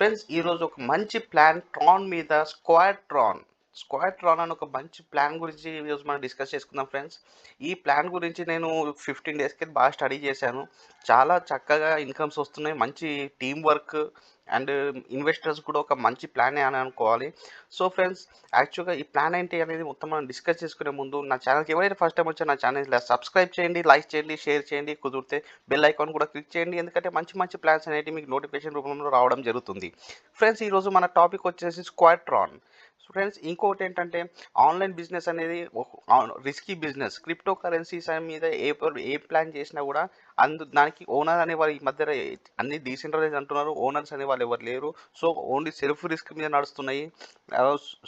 Friends ఈరోజు ఒక మంచి ప్లాన్ ట్రాన్ మీద స్క్వాడ్ ట్రాన్ అని ఒక మంచి ప్లాన్ గురించి ఈరోజు మనం డిస్కస్ చేసుకుందాం ఫ్రెండ్స్. ఈ ప్లాన్ గురించి నేను 15 డేస్కి బాగా స్టడీ చేశాను. చాలా చక్కగా ఇన్కమ్స్ వస్తున్నాయి. మంచి టీం వర్క్ అండ్ ఇన్వెస్టర్స్ కూడా ఒక మంచి ప్లానే అని అనుకోవాలి. సో ఫ్రెండ్స్, యాక్చువల్గా ఈ ప్లాన్ ఏంటి అనేది మొత్తం మనం డిస్కస్ చేసుకునే ముందు నా ఛానల్కి ఎవరైతే ఫస్ట్ టైం వచ్చారో నా ఛానల్ సబ్స్క్రైబ్ చేయండి, లైక్ చేయండి, షేర్ చేయండి, కుదిరితే బెల్ ఐకాన్ కూడా క్లిక్ చేయండి. ఎందుకంటే మంచి మంచి ప్లాన్స్ అనేవి మీకు నోటిఫికేషన్ రూపంలో రావడం జరుగుతుంది. ఫ్రెండ్స్, ఈరోజు మన టాపిక్ వచ్చేసి స్క్వాడ్-ట్రాన్. ఫ్రెండ్స్, ఇంకొకటి ఏంటంటే ఆన్లైన్ బిజినెస్ అనేది రిస్కీ బిజినెస్. క్రిప్టో కరెన్సీస్ మీద ఏ ప్లాన్ చేసినా కూడా దానికి ఓనర్ అనే వారు ఈ మధ్య అన్ని డీసెంట్రలైజ్ అంటున్నారు. ఓనర్స్ అనే వాళ్ళు ఎవరు లేరు. సో ఓన్లీ సెల్ఫ్ రిస్క్ మీద నడుస్తున్నాయి.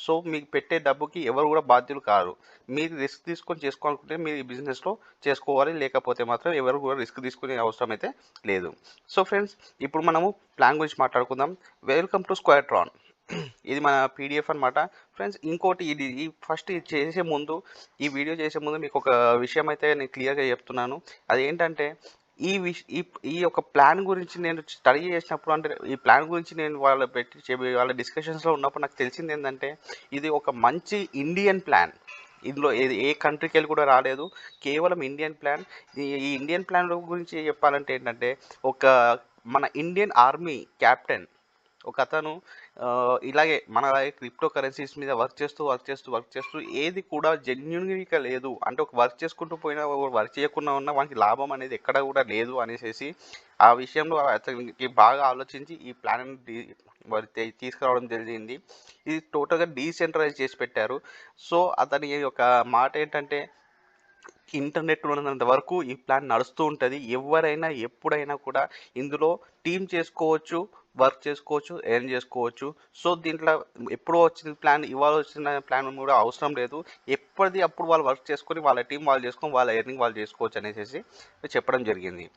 సో మీకు పెట్టే డబ్బుకి ఎవరు కూడా బాధ్యులు కారు. మీరు రిస్క్ తీసుకొని చేసుకోవాలనుకుంటే మీరు ఈ బిజినెస్లో చేసుకోవాలి, లేకపోతే మాత్రం ఎవరు కూడా రిస్క్ తీసుకునే అవసరం అయితే లేదు. సో ఫ్రెండ్స్, ఇప్పుడు మనము ప్లాన్ గురించి మాట్లాడుకుందాం. Welcome to squad-Tron. ఇది మన పీడిఎఫ్ అనమాట. ఫ్రెండ్స్, ఇంకోటి ఈ వీడియో చేసే ముందు మీకు ఒక విషయం అయితే నేను క్లియర్గా చెప్తున్నాను. అదేంటంటే ఈ యొక్క ప్లాన్ గురించి నేను స్టడీ చేసినప్పుడు, అంటే ఈ ప్లాన్ గురించి నేను వాళ్ళ డిస్కషన్స్లో ఉన్నప్పుడు నాకు తెలిసింది ఏంటంటే ఇది ఒక మంచి ఇండియన్ ప్లాన్. ఇందులో ఏ కంట్రీకి వెళ్ళి కూడా రాలేదు, కేవలం ఇండియన్ ప్లాన్. ఈ ఇండియన్ ప్లాన్ గురించి చెప్పాలంటే ఏంటంటే మన ఇండియన్ ఆర్మీ క్యాప్టెన్ ఒక అతను ఇలాగే క్రిప్టో కరెన్సీస్ మీద వర్క్ చేస్తూ ఏది కూడా జెన్యున్గా లేదు. అంటే ఒక వర్క్ చేసుకుంటూ పోయినా, వర్క్ చేయకుండా ఉన్నా వానికి లాభం అనేది ఎక్కడ కూడా లేదు అనేసి ఆ విషయంలో అతనికి బాగా ఆలోచించి ఈ ప్లాన్ తీసుకురావడం జరిగింది. ఇది టోటల్గా డీసెంట్రలైజ్ చేసి పెట్టారు. సో అతని యొక్క మాట ఏంటంటే, ఇంటర్నెట్ ఉన్నంత వరకు ఈ ప్లాన్ నడుస్తూ ఉంటుంది. ఎవరైనా ఎప్పుడైనా కూడా ఇందులో టీమ్ చేసుకోవచ్చు, వర్క్ చేసుకోవచ్చు, ఎర్న్ చేసుకోవచ్చు. సో దీంట్లో ఎప్పుడో వచ్చిన ప్లాన్, ఇవాళ వచ్చిన ప్లాన్ కూడా అవసరం లేదు. ఎప్పటిది అప్పుడు వాళ్ళు వర్క్ చేసుకొని వాళ్ళ టీం వాళ్ళు చేసుకొని వాళ్ళ ఎర్నింగ్ వాళ్ళు చేసుకోవచ్చు అనేసి చెప్పడం జరిగింది.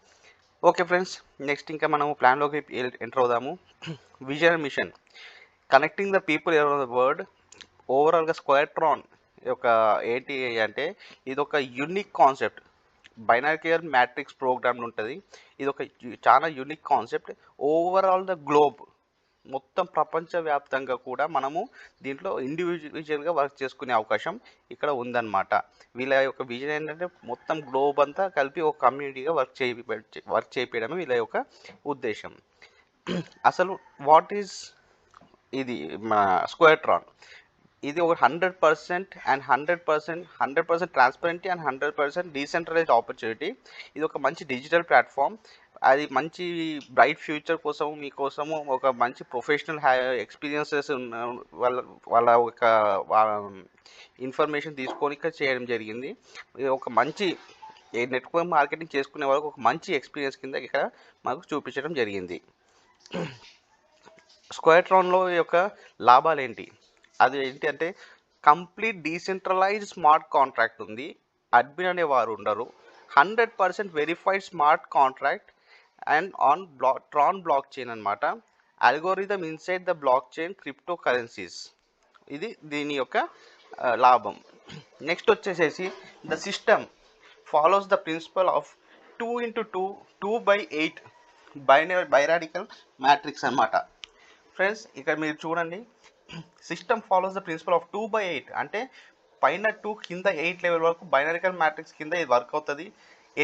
ఓకే ఫ్రెండ్స్, నెక్స్ట్ ఇంకా మనము ప్లాన్లోకి ఎంటర్ అవుదాము. Vision mission connecting the people around the world. ఓవరాల్గా స్క్వాడ్-ట్రాన్ ఏంటి అంటే ఇది ఒక unique concept. Binary matrix program ఉంటుంది. ఇది ఒక చాలా unique concept. Overall the globe, మొత్తం ప్రపంచవ్యాప్తంగా కూడా మనము దీంట్లో ఇండివిజువల్గా వర్క్ చేసుకునే అవకాశం ఇక్కడ ఉందన్నమాట. వీళ్ళ యొక్క విజన్ ఏంటంటే మొత్తం గ్లోబ్ అంతా కలిపి ఒక కమ్యూనిటీగా వర్క్ చేయించడమే వీళ్ళ యొక్క ఉద్దేశం. అసలు వాట్ ఈజ్ ఇది మన స్క్వాడ్-ట్రాన్? ఇది ఒక 100% అండ్ 100% ట్రాన్స్పరెంటీ అండ్ 100% డీసెంట్రలైజ్డ్ ఆపర్చునిటీ. ఇది ఒక మంచి డిజిటల్ ప్లాట్ఫామ్. అది మంచి బ్రైట్ ఫ్యూచర్ కోసం, మీకోసము ఒక మంచి ప్రొఫెషనల్ ఎక్స్పీరియన్సెస్ వాళ్ళ ఒక ఇన్ఫర్మేషన్ తీసుకొని ఇక్కడ చేయడం జరిగింది. ఇది ఒక మంచి నెట్వర్క్ మార్కెటింగ్ చేసుకునే వాళ్ళకి ఒక మంచి ఎక్స్పీరియన్స్ కింద ఇక్కడ మాకు చూపించడం జరిగింది. స్క్వాడ్-ట్రాన్లో యొక్క లాభాలు ఏంటి? అది ఏంటి అంటే కంప్లీట్ డీసెంట్రలైజ్డ్ స్మార్ట్ కాంట్రాక్ట్ ఉంది. అడ్మిన్ అనేవారు ఉండరు. 100% verified smart contract and on Tron blockchain అనమాట. Algorithm inside the blockchain crypto currencies. ఇది దీని యొక్క లాభం. నెక్స్ట్ వచ్చేసేసి the system follows the principle of 2x2 2/8 బైరాడికల్ మ్యాట్రిక్స్ అనమాట. ఫ్రెండ్స్, ఇక్కడ మీరు చూడండి, system follows the principle of 2/8 అంటే పైన 2 కింద 8 లెవెల్ వరకు బైనరికల్ మ్యాట్రిక్స్ కింద ఇది వర్క్ అవుతుంది.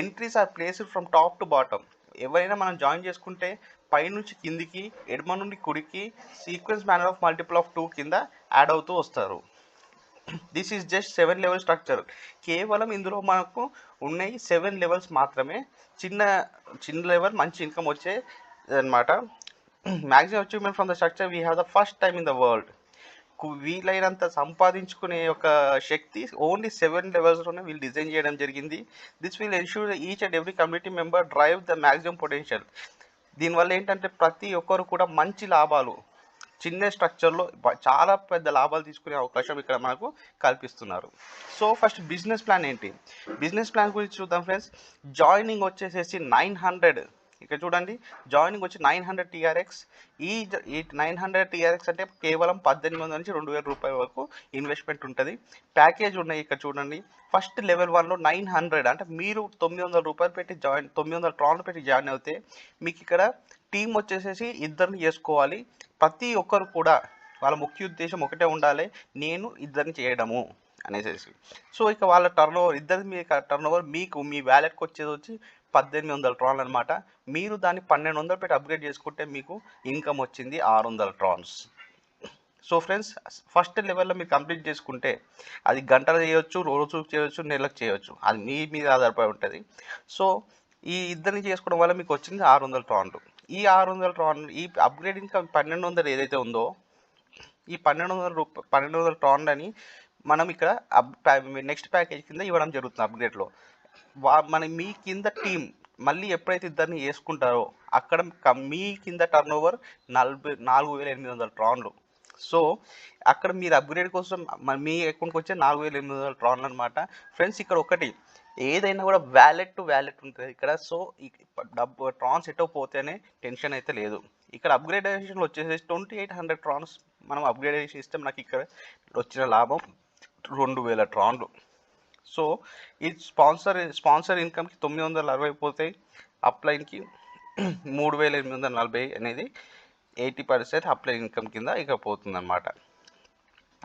Entries are placed from top to bottom. ఎవరైనా మనం జాయిన్ చేసుకుంటే పైనుంచి కిందికి, ఎడమ నుండి కుడికి sequence manner of multiple of 2 కింద యాడ్ అవుతూ వస్తారు. This is just 7 level structure. కేవలం ఇందులో మనకు ఉన్నాయి 7 లెవెల్స్ మాత్రమే. చిన్న లెవెల్ మంచి ఇన్కమ్ వచ్చే అనమాట. Maximum achievement from the structure we have the first time in the world. వీలైనంత సంపాదించుకునే ఒక శక్తి ఓన్లీ 7 లెవెల్స్లోనే వీళ్ళు డిజైన్ చేయడం జరిగింది. This will ensure each and every community member drive the maximum potential. దీనివల్ల ఏంటంటే ప్రతి ఒక్కరు కూడా మంచి లాభాలు, చిన్న స్ట్రక్చర్లో చాలా పెద్ద లాభాలు తీసుకునే అవకాశం ఇక్కడ మనకు కల్పిస్తున్నారు. సో ఫస్ట్ బిజినెస్ ప్లాన్ ఏంటి? బిజినెస్ ప్లాన్ గురించి చూద్దాం ఫ్రెండ్స్. జాయినింగ్ వచ్చేసేసి 900. ఇక్కడ చూడండి, జాయినింగ్ వచ్చి 900 TRX. ఈ 900 TRX అంటే కేవలం 1800 నుంచి 2000 రూపాయల వరకు ఇన్వెస్ట్మెంట్ ఉంటుంది. ప్యాకేజ్ ఉన్నాయి ఇక్కడ చూడండి. ఫస్ట్ లెవెల్ 1లో 900 అంటే మీరు 900 రూపాయలు పెట్టి 900 ట్రాన్లు పెట్టి జాయిన్ అవుతే మీకు ఇక్కడ టీం వచ్చేసేసి ఇద్దరిని చేసుకోవాలి. ప్రతి ఒక్కరు కూడా వాళ్ళ ముఖ్య ఉద్దేశం ఒకటే ఉండాలి, నేను ఇద్దరిని చేయడము అనేసేసి. సో ఇక వాళ్ళ టర్నోవర్ ఇద్దరి మీ టర్నోవర్ మీకు మీ వ్యాలెట్కి వచ్చి 1800 ట్రాన్లు అనమాట. మీరు దాన్ని 1200 పెట్టి అప్గ్రేడ్ చేసుకుంటే మీకు ఇన్కమ్ వచ్చింది 600 ట్రాన్స్. సో ఫ్రెండ్స్, ఫస్ట్ లెవెల్లో మీరు కంప్లీట్ చేసుకుంటే అది గంటలు చేయొచ్చు, రోజు చేయొచ్చు, నెలకు చేయొచ్చు, అది మీ మీద ఆధారపడి ఉంటుంది. సో ఈ ఇద్దరిని చేసుకోవడం వల్ల మీకు వచ్చింది 600 ట్రాన్లు. ఈ 600 ట్రాన్లు ఈ అప్గ్రేడ్ ఇన్కమ్ 1200 ఏదైతే ఉందో ఈ 1200 ట్రాన్లని మనం ఇక్కడ నెక్స్ట్ ప్యాకేజ్ కింద ఇవ్వడం జరుగుతుంది అప్గ్రేడ్లో. మీ కింద టీం మళ్ళీ ఎప్పుడైతే ఇద్దరిని వేసుకుంటారో అక్కడ మీ కింద టర్నోవర్ 4800 ట్రాన్లు. సో అక్కడ మీరు అప్గ్రేడ్ కోసం మీ అకౌంట్కి వచ్చే 4800 ట్రాన్లు అనమాట. ఫ్రెండ్స్ ఇక్కడ ఒకటి, ఏదైనా కూడా వ్యాలెట్ టు వ్యాలెట్ ఉంటుంది ఇక్కడ. సో డబ్బు ట్రాన్స్ ఎటో పోతేనే టెన్షన్ అయితే లేదు. ఇక్కడ అప్గ్రేడేషన్లో వచ్చేసి 2800 ట్రాన్స్ మనం అప్గ్రేడేషన్ ఇస్తే మనకి ఇక్కడ వచ్చిన లాభం 2000 ట్రాన్లు. సో ఈ స్పాన్సర్ ఇన్కమ్కి 960 పోతాయి, అప్లైన్కి 3840 అనేది 80% అప్లైన్ ఇన్కమ్ కింద ఇక పోతుంది అనమాట.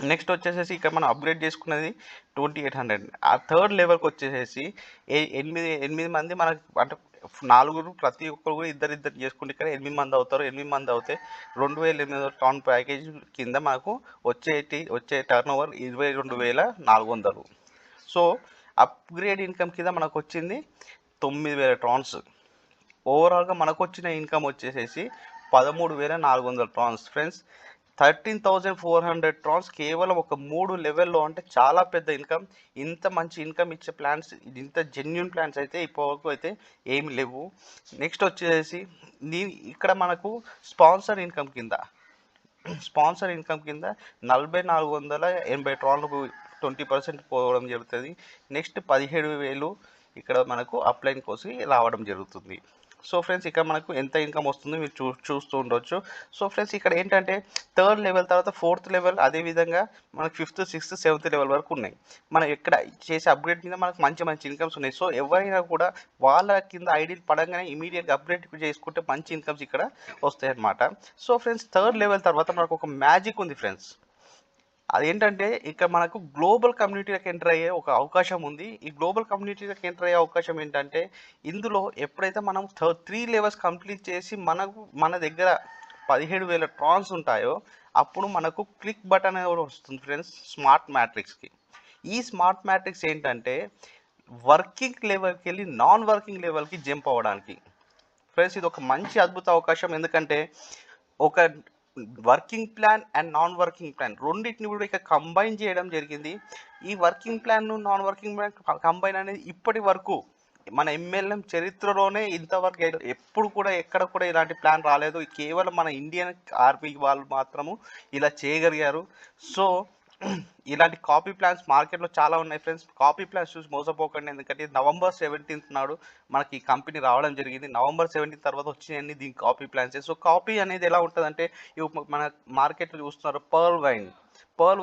నెక్స్ట్ వచ్చేసేసి ఇక్కడ మనం అప్గ్రేడ్ చేసుకున్నది 2800. ఆ థర్డ్ లెవెల్కి వచ్చేసేసి 8 మంది మనకి, అంటే 4 ప్రతి ఒక్కరు కూడా ఇద్దరు చేసుకుంటే ఇక్కడ 8 మంది అవుతారు. 8 మంది అవుతే 2800 ట్రాన్ ప్యాకేజ్ కింద మనకు వచ్చే turn over 22400. So upgrade income కింద మనకు వచ్చింది 9000 ట్రాన్స్. ఓవరాల్గా మనకు వచ్చిన ఇన్కమ్ వచ్చేసేసి 13400 ట్రాన్స్. ఫ్రెండ్స్ 13400 ట్రాన్స్ కేవలం ఒక 3 లెవెల్లో, అంటే చాలా పెద్ద ఇన్కమ్. ఇంత మంచి ఇన్కమ్ ఇచ్చే ప్లాన్స్, ఇంత జెన్యున్ ప్లాన్స్ అయితే ఇప్పటివరకు అయితే ఏమి లేవు. నెక్స్ట్ వచ్చేసి ఇక్కడ మనకు స్పాన్సర్ ఇన్కమ్ కింద 4480 ట్రాన్లకు 20% పోవడం జరుగుతుంది. నెక్స్ట్ 17,000 ఇక్కడ మనకు అప్లైన్ కోసం రావడం జరుగుతుంది. సో ఫ్రెండ్స్ ఇక్కడ మనకు ఎంత ఇన్కమ్ వస్తుందో మీరు చూస్తూ ఉండొచ్చు. సో ఫ్రెండ్స్ ఇక్కడ ఏంటంటే థర్డ్ లెవెల్ తర్వాత ఫోర్త్ లెవెల్, అదేవిధంగా మనకు 5th, 6th, 7th లెవెల్ వరకు ఉన్నాయి. మనం ఎక్కడ చేసే అప్గ్రేడ్ మీద మనకు మంచి ఇన్కమ్స్ ఉన్నాయి. సో ఎవరైనా కూడా వాళ్ళ కింద ఐడీలు పడంగానే ఇమీడియట్గా అప్గ్రేడ్ చేసుకుంటే మంచి ఇన్కమ్స్ ఇక్కడ వస్తాయి అన్నమాట. సో ఫ్రెండ్స్ థర్డ్ లెవెల్ తర్వాత మనకు ఒక మ్యాజిక్ ఉంది ఫ్రెండ్స్. అదేంటంటే ఇక్కడ మనకు గ్లోబల్ కమ్యూనిటీలకు ఎంటర్ అయ్యే ఒక అవకాశం ఉంది. ఈ గ్లోబల్ కమ్యూనిటీలకు ఎంటర్ అయ్యే అవకాశం ఏంటంటే, ఇందులో ఎప్పుడైతే మనం 3 లెవెల్స్ కంప్లీట్ చేసి మన దగ్గర 17,000 ట్రాన్స్ ఉంటాయో అప్పుడు మనకు క్లిక్ బటన్ అనేది వస్తుంది ఫ్రెండ్స్ స్మార్ట్ మ్యాట్రిక్స్కి. ఈ స్మార్ట్ మ్యాట్రిక్స్ ఏంటంటే వర్కింగ్ లెవెల్కి వెళ్ళి నాన్ వర్కింగ్ లెవెల్కి జంప్ అవ్వడానికి. ఫ్రెండ్స్ ఇది ఒక మంచి అద్భుత అవకాశం. ఎందుకంటే ఒక working plan and non working plan రెండింటిని కూడా ఇక కంబైన్ చేయడం జరిగింది. ఈ working plan non working plan combine అనేది ఇప్పటి వరకు మన MLM చరిత్రలోనే ఇంతవరకు ఎప్పుడు కూడా ఎక్కడ కూడా ఇలాంటి ప్లాన్ రాలేదు. కేవలం మన ఇండియన్ ఆర్మీ వాళ్ళు మాత్రము ఇలా చేయగలిగారు. సో ఇలాంటి కాపీ ప్లాన్స్ మార్కెట్లో చాలా ఉన్నాయి ఫ్రెండ్స్. కాపీ ప్లాన్స్ చూసి మోసపోకండి. ఎందుకంటే November 17th నాడు మనకి ఈ కంపెనీ రావడం జరిగింది. November 17th తర్వాత వచ్చినాయన్ని దీని కాపీ ప్లాన్స్. సో కాపీ అనేది ఎలా ఉంటుందంటే, మన మార్కెట్లో చూస్తున్నారు పర్ల్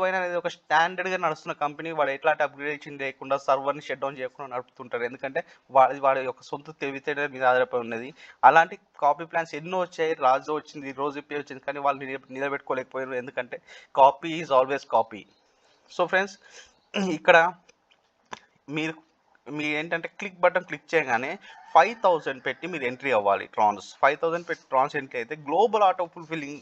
వైన్ అనేది ఒక స్టాండర్డ్గా నడుస్తున్న కంపెనీ. వాడు ఎట్లాంటి అప్గ్రేడేషన్ లేకుండా సర్వర్ని షట్ డౌన్ చేయకుండా నడుపుతుంటారు. ఎందుకంటే వాడి యొక్క సొంత తెలివితేటల మీద ఆధారపడి ఉన్నది. అలాంటి కాపీ ప్లాన్స్ ఎన్నో వచ్చాయి. రాజు వచ్చింది, రోజు వచ్చింది, కానీ వాళ్ళు నిలబెట్టుకోలేకపోయారు. ఎందుకంటే copy is always copy. So friends ఇక్కడ మీరు ఏంటంటే క్లిక్ బటన్ క్లిక్ చేయగానే 5000 పెట్టి మీరు ఎంట్రీ అవ్వాలి. 5000 పెట్టి ట్రాన్స్ ఎంట్రీ అయితే గ్లోబల్ ఆటో ఫుల్ఫిల్లింగ్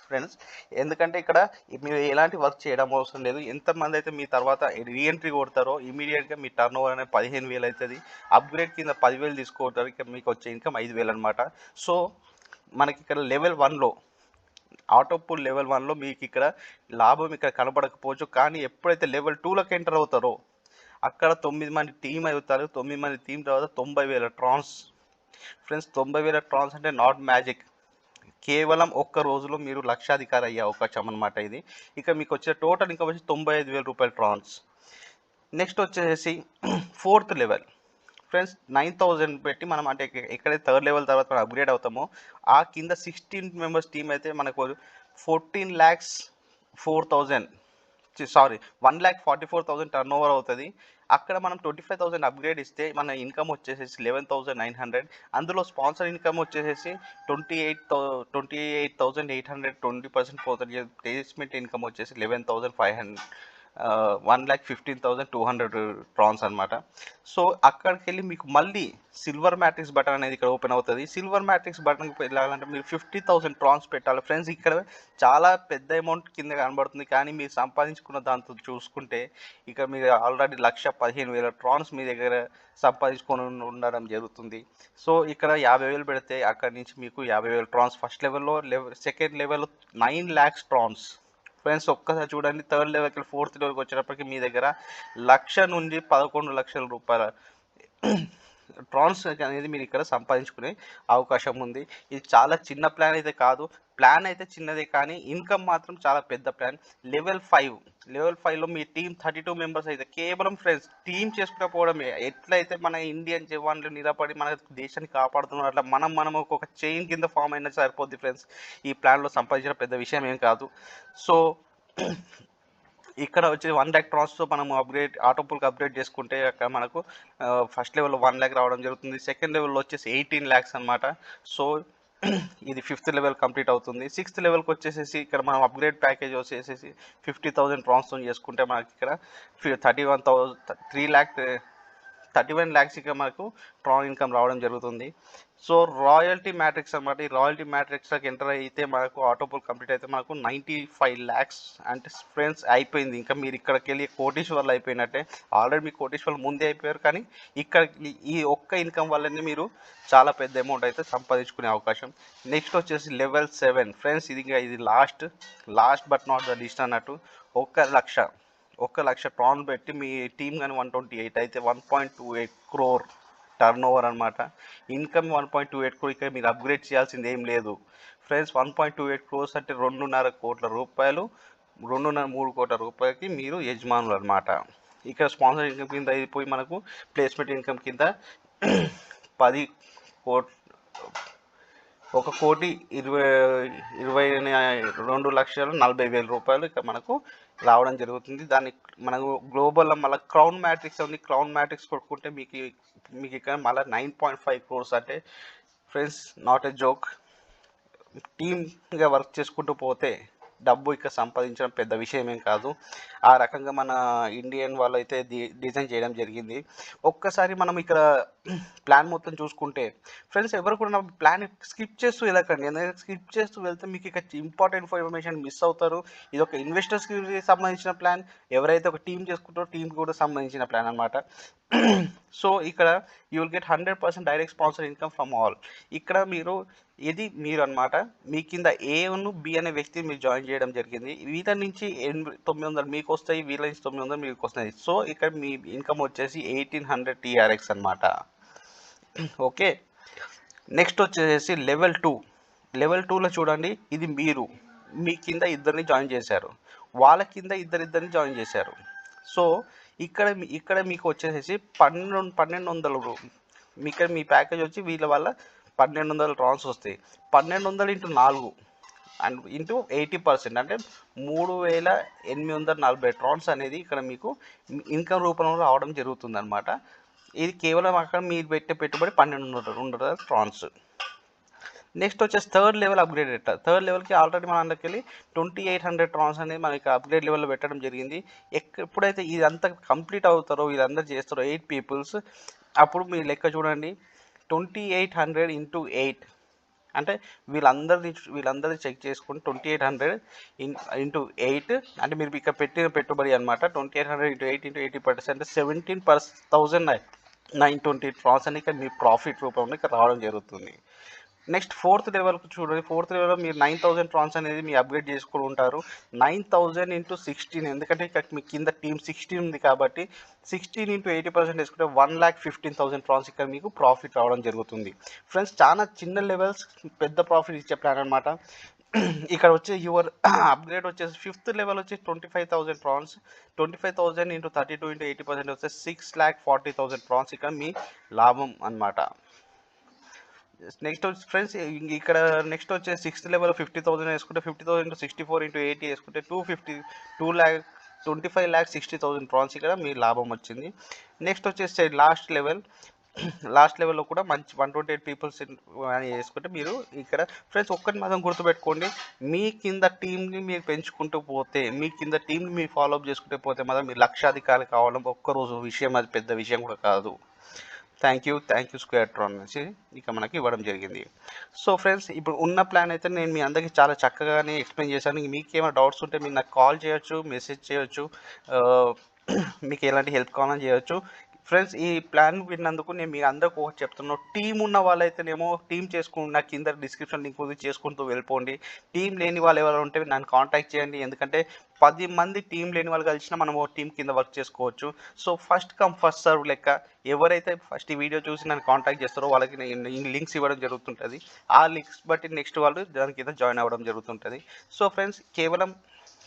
ఫ్రెండ్స్. ఎందుకంటే ఇక్కడ మీరు ఎలాంటి వర్క్ చేయడం అవసరం లేదు. ఎంతమంది అయితే మీ తర్వాత రీఎంట్రీ కొడతారో ఇమీడియట్గా మీ టర్న్ ఓవర్ అనేది 15,000 అవుతుంది. అప్గ్రేడ్ కింద 10,000 తీసుకోతారు. ఇక మీకు వచ్చే ఇన్కమ్ 5,000 అనమాట. సో మనకి ఇక్కడ లెవెల్ 1లో ఆటోపూల్ లెవెల్ 1లో మీకు ఇక్కడ లాభం ఇక్కడ కనబడకపోవచ్చు. కానీ ఎప్పుడైతే లెవెల్ 2లోకి ఎంటర్ అవుతారో అక్కడ 9 మంది టీం అవుతారు. 9 మంది టీం తర్వాత 90,000 ట్రాన్స్. ఫ్రెండ్స్ 90,000 ట్రాన్స్ అంటే నాట్ మ్యాజిక్. కేవలం ఒక్క రోజులో మీరు లక్షాధికారి అయ్యే అవకాశం అనమాట ఇది. ఇక మీకు వచ్చే టోటల్ ఇన్కమ్ వచ్చి 95,000 రూపాయలు ట్రాన్స్. నెక్స్ట్ వచ్చేసి 4th లెవెల్ ఫ్రెండ్స్ 9,000 పెట్టి మనం, అంటే ఎక్కడైతే థర్డ్ లెవెల్ తర్వాత మనం అప్గ్రేడ్ అవుతామో ఆ కింద 16 మెంబర్స్ టీం అయితే మనకు 1,44,000 టర్న్ ఓవర్ అవుతుంది. అక్కడ మనం 25,000 అప్గ్రేడ్ ఇస్తే మన ఇన్కమ్ వచ్చేసేసి 11,900. అందులో స్పాన్సర్ ఇన్కమ్ వచ్చేసేసి 28,800, 20% పోతుంది. ప్లేస్మెంట్ ఇన్కమ్ వచ్చేసి 11,500, 1,15,200 ట్రాన్స్ అనమాట. సో అక్కడికి వెళ్ళి మీకు మళ్ళీ సిల్వర్ మ్యాట్రిక్స్ బటన్ అనేది ఇక్కడ ఓపెన్ అవుతుంది. సిల్వర్ మ్యాట్రిక్స్ బటన్కి వెళ్ళాలంటే మీరు 50,000 ట్రాన్స్ పెట్టాలి ఫ్రెండ్స్. ఇక్కడ చాలా పెద్ద అమౌంట్ కింద కనబడుతుంది, కానీ మీరు సంపాదించుకున్న దాంతో చూసుకుంటే ఇక మీరు ఆల్రెడీ 1,15,000 ట్రాన్స్ మీ దగ్గర సంపాదించుకొని ఉండడం జరుగుతుంది. సో ఇక్కడ 50,000 పెడితే అక్కడి నుంచి మీకు 50,000 ట్రాన్స్ ఫస్ట్ లెవెల్లో, సెకండ్ లెవెల్లో 9 lakhs ట్రాన్స్. ఫ్రెండ్స్ ఒక్కసారి చూడండి, థర్డ్ లెవెల్కి ఫోర్త్ లెవెల్కి వచ్చేటప్పటికి మీ దగ్గర 1,00,000 నుండి 11,00,000 రూపాయల ట్రాన్స్ అనేది మీరు ఇక్కడ సంపాదించుకునే అవకాశం ఉంది. ఇది చాలా చిన్న ప్లాన్ అయితే కాదు, ప్లాన్ అయితే చిన్నదే కానీ ఇన్కమ్ మాత్రం చాలా పెద్ద ప్లాన్. లెవెల్ 5లో మీ టీం 32 మెంబర్స్ అయితే కేవలం ఫ్రెండ్స్ టీం చేసుకుంటూ పోవడమే. ఎట్లయితే మన ఇండియన్ జవాన్లు నిలబడి మన దేశాన్ని కాపాడుతున్నారు అట్లా మనం ఒక చైన్ కింద ఫామ్ అయినా సరిపోద్ది ఫ్రెండ్స్. ఈ ప్లాన్లో సంపాదించిన పెద్ద విషయం ఏం కాదు. సో ఇక్కడ వచ్చి 1 lakh ట్రాన్స్తో మనం ఆటోపుల్కి అప్గ్రేడ్ చేసుకుంటే అక్కడ మనకు ఫస్ట్ లెవెల్లో 1 lakh రావడం జరుగుతుంది. సెకండ్ లెవెల్లో వచ్చేసి 18 lakhs అనమాట. సో ఇది 5th లెవెల్ కంప్లీట్ అవుతుంది. 6th లెవెల్కి వచ్చేసేసి ఇక్కడ మనం అప్గ్రేడ్ ప్యాకేజ్ వచ్చేసేసి 50,000 ట్రాన్స్తో చేసుకుంటే మనకి ఇక్కడ 31 lakhs ఇక మనకు ట్రాన్ ఇన్కమ్ రావడం జరుగుతుంది. సో రాయల్టీ మ్యాట్రిక్స్ అనమాట. ఈ రాయల్టీ మ్యాట్రిక్స్కి ఎంటర్ అయితే మనకు ఆటోపుల్ కంప్లీట్ అయితే మనకు 95 lakhs అంటే ఫ్రెండ్స్ అయిపోయింది. ఇంకా మీరు ఇక్కడికి వెళ్ళి కోటీశ్వర్లు అయిపోయినట్టే. ఆల్రెడీ మీ కోటీశ్వర్లు ముందే అయిపోయారు, కానీ ఇక్కడ ఈ ఒక్క ఇన్కమ్ వల్లనే మీరు చాలా పెద్ద అమౌంట్ అయితే సంపాదించుకునే అవకాశం. నెక్స్ట్ వచ్చేసి లెవెల్ 7 ఫ్రెండ్స్. ఇది last but not the least అన్నట్టు. 1,00,000 ట్రాన్ పెట్టి మీ టీం కానీ 128 అయితే 1.28 crore టర్న్ ఓవర్ అనమాట. Income 1.28 crore. ఇక్కడ మీరు అప్గ్రేడ్ చేయాల్సింది ఏం లేదు ఫ్రెండ్స్. 1.28 crores అంటే 2.5 కోట్ల రూపాయలు, 2.5-3 కోట్ల రూపాయలకి మీరు యజమానులు అనమాట. ఇక్కడ స్పాన్సర్ ఇన్కమ్ కింద అయిపోయి మనకు ప్లేస్మెంట్ ఇన్కమ్ కింద 1,22,40,000 రూపాయలు ఇక్కడ మనకు రావడం జరుగుతుంది. దాన్ని మనకు గ్లోబల్లో మళ్ళీ క్రౌన్ మ్యాట్రిక్స్ ఉంది. క్రౌన్ మ్యాట్రిక్స్ కొట్టుకుంటే మీకు ఇక్కడ మళ్ళీ 9.5 crores అంటే ఫ్రెండ్స్ నాట్ ఎ జోక్. టీమ్గా వర్క్ చేసుకుంటూ పోతే డబ్బు ఇక్కడ సంపాదించడం పెద్ద విషయం ఏం కాదు. ఆ రకంగా మన ఇండియన్ వాళ్ళు అయితే డిజైన్ చేయడం జరిగింది. ఒక్కసారి మనం ఇక్కడ ప్లాన్ మొత్తం చూసుకుంటే ఫ్రెండ్స్ ఎవరు కూడా ప్లాన్ స్కిప్ చేస్తూ వెళ్ళకండి. ఎందుకంటే స్కిప్ చేస్తూ వెళ్తే మీకు ఇక్కడ ఇంపార్టెంట్ ఇన్ఫర్మేషన్ మిస్ అవుతారు. ఇది ఒక ఇన్వెస్టర్స్కి సంబంధించిన ప్లాన్. ఎవరైతే ఒక టీం చేసుకుంటారో టీంకి కూడా సంబంధించిన ప్లాన్ అనమాట. సో ఇక్కడ you will get 100% direct sponsor income from all. ఇక్కడ మీరు అనమాట మీ కింద A B అనే వ్యక్తి మీరు జాయిన్ చేయడం జరిగింది. వీళ్ళ నుంచి 900 మీకు వస్తాయి, వీళ్ళ నుంచి 900 మీకు వస్తాయి. సో ఇక్కడ మీ ఇన్కమ్ వచ్చేసి 1,800 TRX అనమాట. ఓకే, నెక్స్ట్ వచ్చేసి లెవెల్ 2లో చూడండి. ఇది మీ కింద ఇద్దరిని జాయిన్ చేశారు, వాళ్ళ కింద ఇద్దరిని జాయిన్ చేశారు. సో ఇక్కడ మీకు వచ్చేసేసి 1,200 ఇక్కడ మీ ప్యాకేజ్ వచ్చి వీళ్ళ వల్ల 1,200 ట్రాన్స్ వస్తాయి. 1,200 × 4 అండ్ ఇంటూ 80% అంటే 3,840 ట్రాన్స్ అనేది ఇక్కడ మీకు ఇన్కమ్ రూపంలో రావడం జరుగుతుంది అనమాట. ఇది కేవలం అక్కడ మీరు పెట్టే పెట్టుబడి 1,200 ట్రాన్స్. నెక్స్ట్ వచ్చేసి థర్డ్ లెవెల్ అప్గ్రేడ్ పెట్టారు. థర్డ్ లెవెల్కి ఆల్రెడీ మన అందరికెళ్ళి 2,800 ట్రాన్స్ అనేది మనకి అప్గ్రేడ్ లెవెల్లో పెట్టడం జరిగింది. ఎప్పుడైతే ఇదంతా కంప్లీట్ అవుతారో, వీళ్ళందరూ చేస్తారో 8 పీపుల్స్, అప్పుడు మీ లెక్క చూడండి. 2,800 × 8 అంటే వీళ్ళందరినీ చెక్ చేసుకుని 2,800 × 8 అంటే మీరు ఇక్కడ పెట్టిన పెట్టుబడి అనమాట. 2,800 × 8 × 80% అంటే 17,920 ట్రాన్స్ అని ఇక్కడ మీ ప్రాఫిట్ రూపంలో ఇక్కడ రావడం జరుగుతుంది. నెక్స్ట్ ఫోర్త్ లెవెల్కి చూడండి. ఫోర్త్ లెవెల్లో మీరు 9,000 ట్రాన్స్ అనేది మీరు అప్గ్రేడ్ చేసుకుని ఉంటారు. 9,000 × 16 ఎందుకంటే ఇక్కడ మీ కింద టీమ్ 16 ఉంది కాబట్టి 16 × 80% వేసుకుంటే 1,15,000 ట్రాన్స్ ఇక్కడ మీకు ప్రాఫిట్ రావడం జరుగుతుంది. ఫ్రెండ్స్ చాలా చిన్న లెవెల్స్ పెద్ద ప్రాఫిట్ ఇచ్చే ప్లాన్ అనమాట. ఇక్కడ వచ్చే యువర్ అప్గ్రేడ్ వచ్చేసి 5th లెవెల్ వచ్చి 25,000 ట్రాన్స్. 25,000 × 32 × 80% వస్తే 6,40,000 ట్రాన్స్ ఇక్కడ మీ లాభం అనమాట. నెక్స్ట్ ఫ్రెండ్స్ ఇక్కడ నెక్స్ట్ వచ్చే 6th లెవెల్ 50,000 వేసుకుంటే 50,000 × 64 × 80 వేసుకుంటే 2 25,60,000 ప్రాన్స్ ఇక్కడ మీ లాభం వచ్చింది. నెక్స్ట్ వచ్చేసి లాస్ట్ లెవెల్లో కూడా మంచి 128 పీపుల్స్ అని చేసుకుంటే మీరు ఇక్కడ ఫ్రెండ్స్ ఒక్కటి మాత్రం గుర్తుపెట్టుకోండి, మీ కింద టీంని మీరు పెంచుకుంటూ పోతే, మీ కింద టీంని మీరు ఫాలోఅప్ చేసుకుంటూ పోతే మాత్రం మీరు లక్షాధికారి కావడం ఒక్కరోజు విషయం, అది పెద్ద విషయం కూడా కాదు. థ్యాంక్ యూ స్క్వేర్ట్రాన్ నుంచి ఇక మనకి ఇవ్వడం జరిగింది. సో ఫ్రెండ్స్, ఇప్పుడు ఉన్న ప్లాన్ అయితే నేను మీ అందరికీ చాలా చక్కగానే ఎక్స్ప్లెయిన్ చేశాను. మీకు ఏమైనా డౌట్స్ ఉంటే మీరు నాకు కాల్ చేయొచ్చు, మెసేజ్ చేయొచ్చు, మీకు ఎలాంటి హెల్ప్ కావాలని చేయొచ్చు. ఫ్రెండ్స్, ఈ ప్లాన్ విన్నందుకు నేను మీ అందరికీ ఒకటి చెప్తున్నాను, టీం ఉన్న వాళ్ళైతేనేమో టీం చేసుకుని నాకు కింద డిస్క్రిప్షన్ లింక్ ఉంది, చేసుకుంటూ వెళ్ళిపోండి. టీం లేని వాళ్ళు ఎవరు ఉంటే నన్ను కాంటాక్ట్ చేయండి, ఎందుకంటే 10 మంది టీం లేని వాళ్ళు కలిసినా మనం ఒక టీం కింద వర్క్ చేసుకోవచ్చు. So first come first serve లెక్క ఎవరైతే ఫస్ట్ ఈ వీడియో చూసి నన్ను కాంటాక్ట్ చేస్తారో వాళ్ళకి నేను లింక్స్ ఇవ్వడం జరుగుతుంటుంది. ఆ లింక్స్ బట్టి నెక్స్ట్ వాళ్ళు దాని కింద జాయిన్ అవ్వడం జరుగుతుంటుంది. సో ఫ్రెండ్స్, కేవలం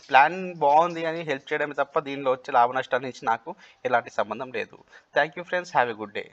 ప్లాన్ బాగుంది అని హెల్ప్ చేయడమే తప్ప దీనిలో వచ్చే లాభ నష్టాల నుంచి నాకు ఎలాంటి సంబంధం లేదు. Thank you friends, have a good day.